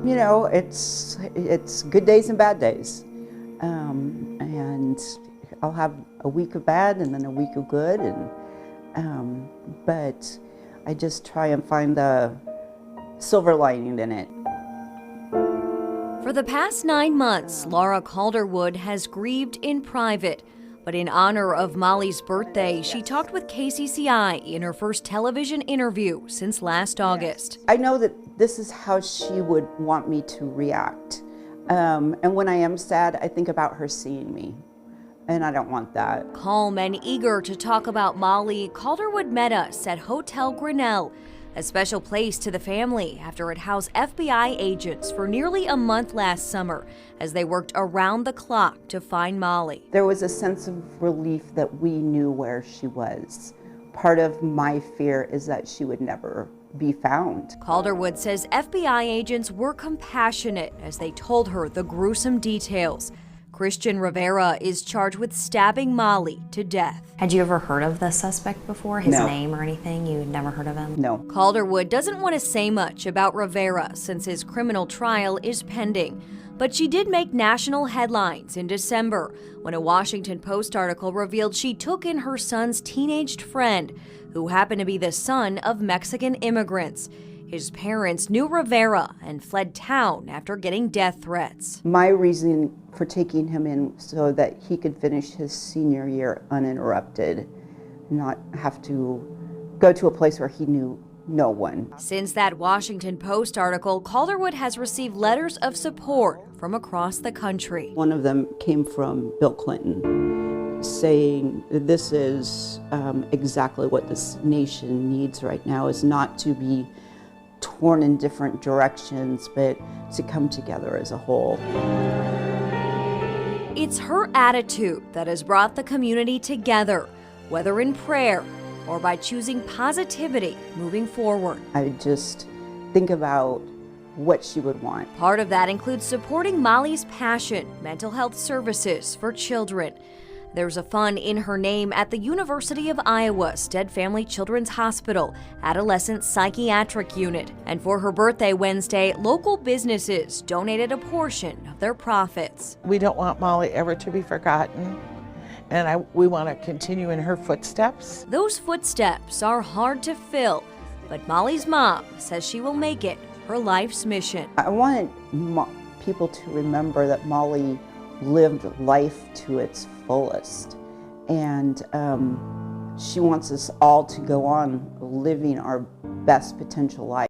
You know, it's good days and bad days, and I'll have a week of bad and then a week of good, and but I just try and find the silver lining in it. For the past 9 months, Laura Calderwood has grieved in private. But in honor of Molly's birthday, she talked with KCCI in her first television interview since last August. I know that this is how she would want me to react. And when I am sad, I think about her seeing me. And I don't want that. Calm and eager to talk about Molly, Calderwood met us at Hotel Grinnell, a special place to the family after it housed FBI agents for nearly a month last summer as they worked around the clock to find Molly. There was a sense of relief that we knew where she was. Part of my fear is that she would never be found. Calderwood says FBI agents were compassionate as they told her the gruesome details. Christian Rivera is charged with stabbing Molly to death. Had you ever heard of the suspect before? His No. name or anything? You had never heard of him? No. Calderwood doesn't want to say much about Rivera since his criminal trial is pending. But she did make national headlines in December when a Washington Post article revealed she took in her son's teenaged friend, who happened to be the son of Mexican immigrants. His parents knew Rivera and fled town after getting death threats. My reason for taking him in so that he could finish his senior year uninterrupted, not have to go to a place where he knew no one. Since that Washington Post article, Calderwood has received letters of support from across the country. One of them came from Bill Clinton, saying this is exactly what this nation needs right now, is not to be torn in different directions, but to come together as a whole. It's her attitude that has brought the community together, whether in prayer or by choosing positivity moving forward. I just think about what she would want. Part of that includes supporting Molly's passion, mental health services for children. There's a fund in her name at the University of Iowa Stead Family Children's Hospital Adolescent Psychiatric Unit. And for her birthday Wednesday, local businesses donated a portion of their profits. We don't want Molly ever to be forgotten, and we want to continue in her footsteps. Those footsteps are hard to fill, but Molly's mom says she will make it her life's mission. I wanted people to remember that Molly lived life to its fullest, and she wants us all to go on living our best potential life.